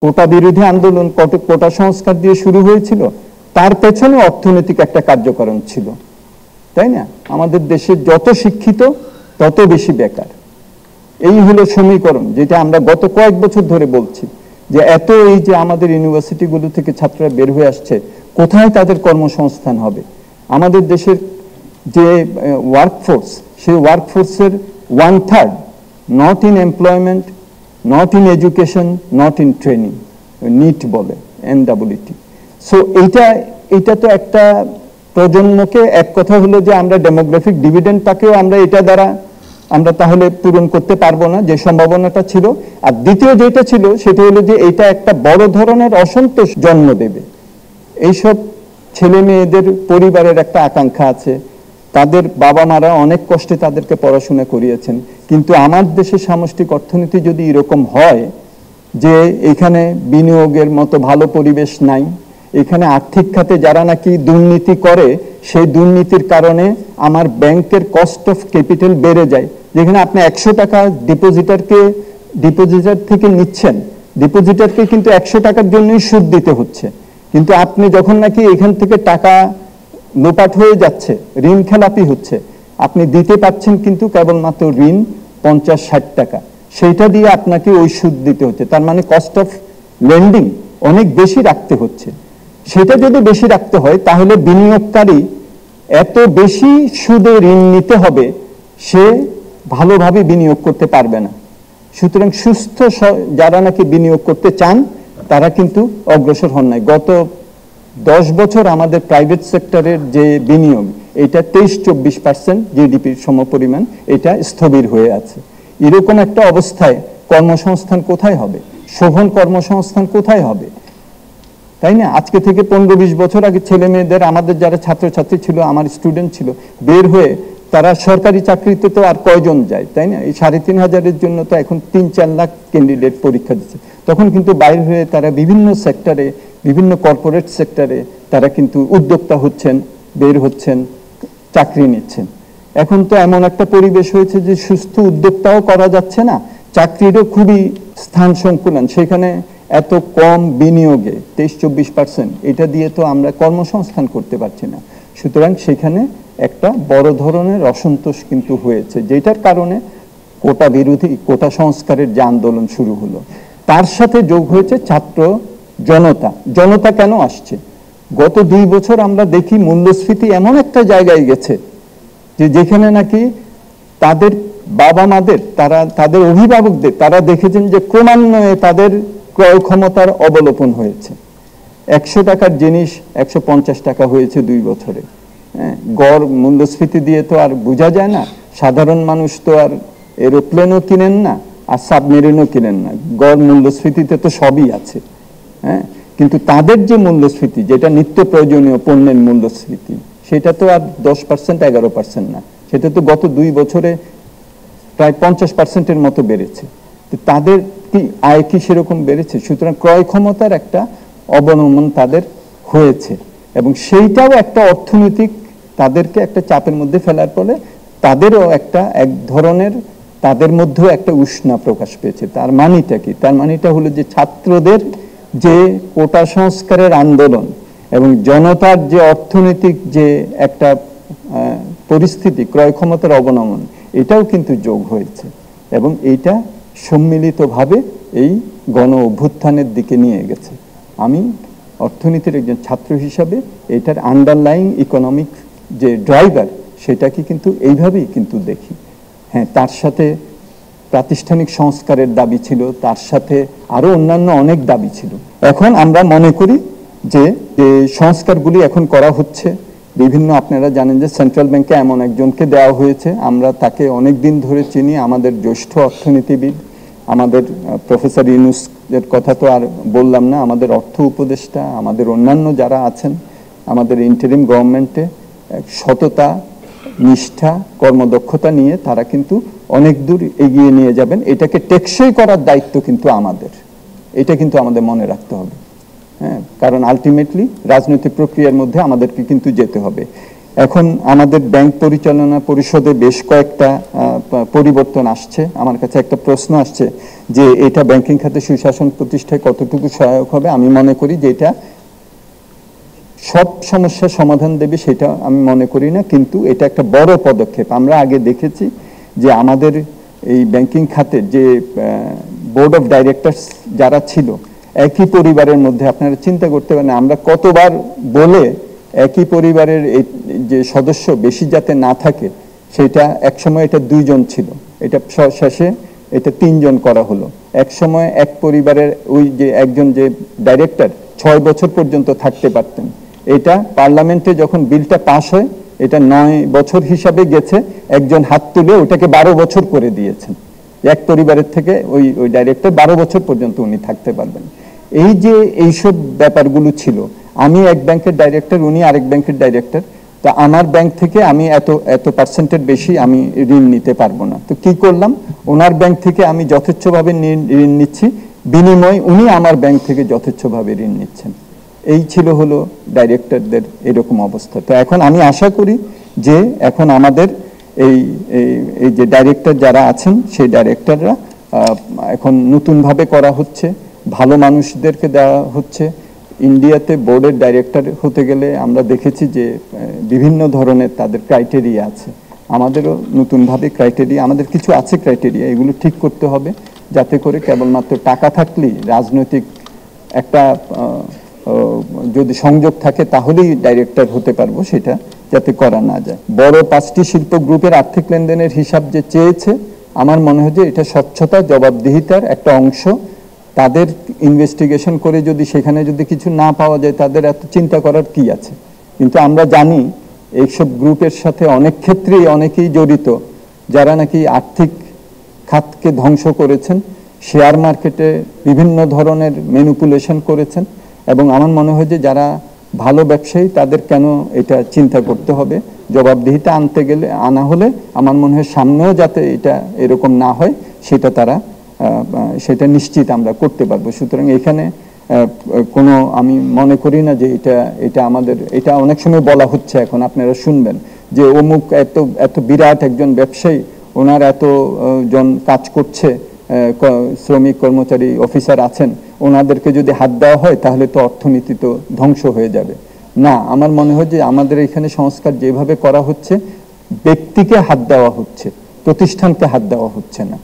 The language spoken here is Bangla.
কোটা বিরোধী আন্দোলন কোটা সংস্কার দিয়ে শুরু হয়েছিল, তার পেছনে অর্থনৈতিক একটা কার্যকারণ ছিল, তাই না? আমাদের দেশে যত শিক্ষিত তত বেশি বেকার, এই হলো সমীকরণ, যেটা আমরা গত কয়েক বছর ধরে বলছি যে এত এই যে আমাদের ইউনিভার্সিটিগুলো থেকে ছাত্ররা বের হয়ে আসছে, কোথায় তাদের কর্মসংস্থান হবে? আমাদের দেশের যে ওয়ার্কফোর্স, সেই ওয়ার্কফোর্সের 1/3 not in employment, not in education, not in training, NEET বলে, NEET। সো এইটা তো একটা প্রজন্মকে, এক কথা হলো যে আমরা ডেমোগ্রাফিক ডিভিডেন্ডটাকেও আমরা এটা দ্বারা আমরা তাহলে পূরণ করতে পারবো না, যে সম্ভাবনাটা ছিল। আর দ্বিতীয় যেটা ছিল সেটা হলো যে এটা একটা বড় ধরনের অসন্তোষ জন্ম দেবে। এইসব ছেলে মেয়েদের পরিবারের একটা আকাঙ্ক্ষা আছে, তাদের বাবা মারা অনেক কষ্টে তাদেরকে পড়াশোনা করিয়েছেন, কিন্তু আমার দেশের সামষ্টিক অর্থনীতি যদি এরকম হয় যে এখানে বিনিয়োগের মতো ভালো পরিবেশ নাই, এখানে আর্থিক খাতে যারা নাকি দুর্নীতি করে সেই দুর্নীতির কারণে আমার ব্যাংকের কস্ট অফ ক্যাপিটাল বেড়ে যায়, যেখানে আপনি 100 টাকা ডিপোজিটার থেকে নিচ্ছেন, ডিপোজিটারকে কিন্তু 100 টাকার জন্যই সুদ দিতে হচ্ছে, কিন্তু আপনি যখন নাকি এখান থেকে টাকা লোপাট হয়ে যাচ্ছে, ঋণ খেলাপি হচ্ছে, আপনি দিতে পারছেন কিন্তু কেবলমাত্র ঋণ 50-60 টাকা, সেইটা দিয়ে আপনাকে ওই সুদ দিতে হচ্ছে। তার মানে কস্ট অফ লেন্ডিং অনেক বেশি রাখতে হচ্ছে। সেটা যদি বেশি রাখতে হয় তাহলে বিনিয়োগকারী এত বেশি সুদে ঋণ নিতে হবে, সে ভালোভাবে বিনিয়োগ করতে পারবে না। সুতরাং সুস্থ যারা নাকি বিনিয়োগ করতে চান তারা কিন্তু অগ্রসর হন নাই। গত 10 বছর আমাদের প্রাইভেট সেক্টরের যে বিনিয়োগ, এটা 23-24% জিডিপির সমপরিমাণ, এটা স্থবির হয়ে আছে। এরকম একটা অবস্থায় কর্মসংস্থান কোথায় হবে? শোভন কর্মসংস্থান কোথায় হবে? তাই না? আজকে থেকে 15-20 বছর আগে ছেলে মেয়েদের, আমাদের যারা ছাত্রছাত্রী ছিল, আমার স্টুডেন্ট ছিল, বের হয়ে তারা সরকারি চাকরিতে তো আর কয়জন যায়, তাই না? এই 3,500-এর জন্য তো এখন 3-4 লাখ ক্যান্ডিডেট পরীক্ষা দিচ্ছে। তখন কিন্তু বাইরে হয়ে তারা বিভিন্ন সেক্টরে, বিভিন্ন কর্পোরেট সেক্টরে তারা কিন্তু উদ্যোক্তা হচ্ছেন, বের হচ্ছেন, চাকরি নিচ্ছেন। এখন তো এমন একটা পরিবেশ হয়েছে যে সুস্থ উদ্যোক্তাও করা যাচ্ছে না, চাকরিরও খুবই স্থান সংকুলন, সেখানে এত কম বিনিয়োগে 23-24%, এটা দিয়ে তো আমরা কর্মসংস্থান করতে পারছি না। সুতরাং সেখানে একটা বড় ধরনের অসন্তোষ কিন্তু হয়েছে, যেটার কারণে কোটা বিরোধী, কোটা সংস্কারের যে আন্দোলন শুরু হলো, তার সাথে যোগ হয়েছে ছাত্র জনতা কেন আসছে? গত 2 বছর আমরা দেখি মূল্যস্ফীতি এমন একটা জায়গায় গেছে যে যেখানে নাকি তাদের বাবা মাদের, তাদের অভিভাবকদের, তারা দেখেছেন যে ক্রমান্বয়ে তাদের ক্রয় ক্ষমতার অবলোপন হয়েছে। 100 টাকার জিনিস 150 টাকা হয়েছে 2 বছরে। গড় মূল্যস্ফীতি দিয়ে তো আর বোঝা যায় না। সাধারণ মানুষ তো আর এরোপ্লেনও কিনেন না, আর সাবমেরিনও কিনেন না, গড় মূল্যস্ফীতিতে তো সবই আছে। কিন্তু তাদের যে মূল্যস্ফীতি, যেটা নিত্য প্রয়োজনীয় পণ্যের মূল্যস্ফীতি, সেটা তো আর 10%, 11% না, সেটা তো গত 2 বছরে প্রায় 50%-এর মতো বেড়েছে। তাদের কি আয় কি সেরকম বেড়েছে? সুতরাং ক্রয় ক্ষমতার একটা অবনমন তাদের হয়েছে, এবং সেইটাও একটা অর্থনৈতিক, তাদেরকে একটা চাপের মধ্যে ফেলার ফলে তাদেরও এক ধরনের, তাদের মধ্যেও একটা উষ্ণা প্রকাশ পেয়েছে। তার মানেটা কি? তার মানেটা হলো যে ছাত্রদের যে কোটা সংস্কারের আন্দোলন এবং জনতার যে অর্থনৈতিক যে একটা পরিস্থিতি, ক্রয় ক্ষমতার অবনমন, এটাও কিন্তু যোগ হয়েছে, এবং এইটা সম্মিলিতভাবে এই গণ অভ্যুত্থানের দিকে নিয়ে গেছে। আমি অর্থনীতির একজন ছাত্র হিসাবে এটার আন্ডারলাইং ইকোনমিক যে ড্রাইভার, সেটাকে কিন্তু এইভাবেই কিন্তু দেখি। হ্যাঁ, তার সাথে প্রাতিষ্ঠানিক সংস্কারের দাবি ছিল, তার সাথে আরো অন্যান্য অনেক দাবি ছিল। এখন আমরা মনে করি যে সংস্কারগুলি এখন করা হচ্ছে বিভিন্ন, আপনারা জানেন যে সেন্ট্রাল ব্যাংকে এমন একজনকে দেওয়া হয়েছে, আমরা তাকে অনেক দিন ধরে চিনি, আমাদের জ্যেষ্ঠ অর্থনীতিবিদ, আমাদের প্রফেসর ইউনূসের কথা তো আর বললাম না, আমাদের অর্থ উপদেষ্টা, আমাদের অন্যান্য যারা আছেন আমাদের ইন্টারিম গভর্নমেন্টে, সততা, নিষ্ঠা, কর্মদক্ষতা নিয়ে তারা কিন্তু অনেক দূর এগিয়ে নিয়ে যাবেন। এটাকে টেকসই করার দায়িত্ব কিন্তু আমাদের, এটা কিন্তু আমাদের মনে রাখতে হবে। হ্যাঁ, কারণ আলটিমেটলি রাজনৈতিক প্রক্রিয়ার মধ্যে আমাদেরকে কিন্তু যেতে হবে। এখন আমাদের ব্যাংক পরিচালনা পরিষদে বেশ কয়েকটা পরিবর্তন আসছে। আমার কাছে একটা প্রশ্ন আসছে যে এটা ব্যাংকিং খাতে সুশাসন প্রতিষ্ঠায় কতটুকু সহায়ক হবে। আমি মনে করি যে এটা সব সমস্যার সমাধান দেবে সেটা আমি মনে করি না, কিন্তু এটা একটা বড় পদক্ষেপ। আমরা আগে দেখেছি যে আমাদের এই ব্যাংকিং খাতে যে বোর্ড অফ ডাইরেক্টরস যারা ছিল একই পরিবারের মধ্যে, আপনারা চিন্তা করতে পারেন আমরা কতবার বলে একই পরিবারের এই যে সদস্য বেশি যাতে না থাকে সেটা একসময় এটা 2 জন ছিল, এটা শেষে এটা 3 জন করা হলো। এক সময় এক পরিবারের ওই যে একজন যে ডাইরেক্টর 6 বছর পর্যন্ত থাকতে পারতেন। এটা পার্লামেন্টে যখন বিলটা পাস হয় এটা 9 বছর হিসাবে গেছে, একজন হাত তুলে ওটাকে 12 বছর করে দিয়েছেন। এক পরিবারের থেকে ওই ডাইরেক্টর 12 বছর পর্যন্ত উনি থাকতে পারবেন। এই যে এইসব ব্যাপারগুলো ছিল, আমি এক ব্যাংকের ডাইরেক্টর, উনি আরেক ব্যাংকের ডাইরেক্টর, তা আমার ব্যাংক থেকে আমি এত পার্সেন্টের বেশি আমি ঋণ নিতে পারবো না। তো কি করলাম, ওনার ব্যাংক থেকে আমি যথেচ্ছভাবে ঋণ নিচ্ছি, বিনিময় উনি আমার ব্যাংক থেকে যথেচ্ছভাবে ঋণ নিচ্ছেন। এই ছিল হলো ডাইরেক্টরদের এরকম অবস্থা। তো এখন আমি আশা করি যে এখন আমাদের এই যে ডাইরেক্টর যারা আছেন সেই ডাইরেক্টররা এখন নতুনভাবে করা হচ্ছে, ভালো মানুষদেরকে দেওয়া হচ্ছে। ইন্ডিয়াতে বোর্ডের ডাইরেক্টর হতে গেলে আমরা দেখেছি যে বিভিন্ন ধরনের তাদের ক্রাইটেরিয়া আছে। আমাদেরও নতুনভাবে ক্রাইটেরিয়া, আমাদের কিছু আছে ক্রাইটেরিয়া, এগুলো ঠিক করতে হবে যাতে করে কেবলমাত্র টাকা থাকলেই রাজনৈতিক একটা যদি সংযোগ থাকে তাহলেই ডাইরেক্টর হতে পারবো, সেটা যাতে করা না যায়। বড় 5টি শিল্প গ্রুপের আর্থিক লেনদেনের হিসাব যে চেয়েছে, আমার মনে হয় যে এটা স্বচ্ছতা জবাবদিহিতার একটা অংশ। তাদের ইনভেস্টিগেশন করে যদি সেখানে যদি কিছু না পাওয়া যায় তাদের এত চিন্তা করার কি আছে। কিন্তু আমরা জানি এইসব গ্রুপের সাথে অনেক ক্ষেত্রেই অনেকেই জড়িত যারা নাকি আর্থিক খাতকে ধ্বংস করেছেন, শেয়ার মার্কেটে বিভিন্ন ধরনের ম্যানিপুলেশন করেছেন। এবং আমার মনে হয় যে যারা ভালো ব্যবসায়ী তাদের কেন এটা চিন্তা করতে হবে। জবাবদিহিতা আনা হলে আমার মনে হয় সামনেও যাতে এটা এরকম না হয় সেটা নিশ্চিত আমরা করতে পারবো। সুতরাং এখানে কোনো আমি মনে করি না যে এটা আমাদের, এটা অনেক সময় বলা হচ্ছে, এখন আপনারা শুনবেন যে অমুক এত বিরাট একজন ব্যবসায়ী, ওনার এত জন কাজ করছে, শ্রমিক কর্মচারী অফিসার আছেন, ওনাদেরকে যদি হাত দেওয়া হয় তাহলে তো অর্থনীতি তো ধ্বংস হয়ে যাবে। না, আমার মনে হয় যে আমাদের এখানে সংস্কার যেভাবে করা হচ্ছে, ব্যক্তিকে হাত দেওয়া হচ্ছে, প্রতিষ্ঠানকে হাত দেওয়া হচ্ছে না।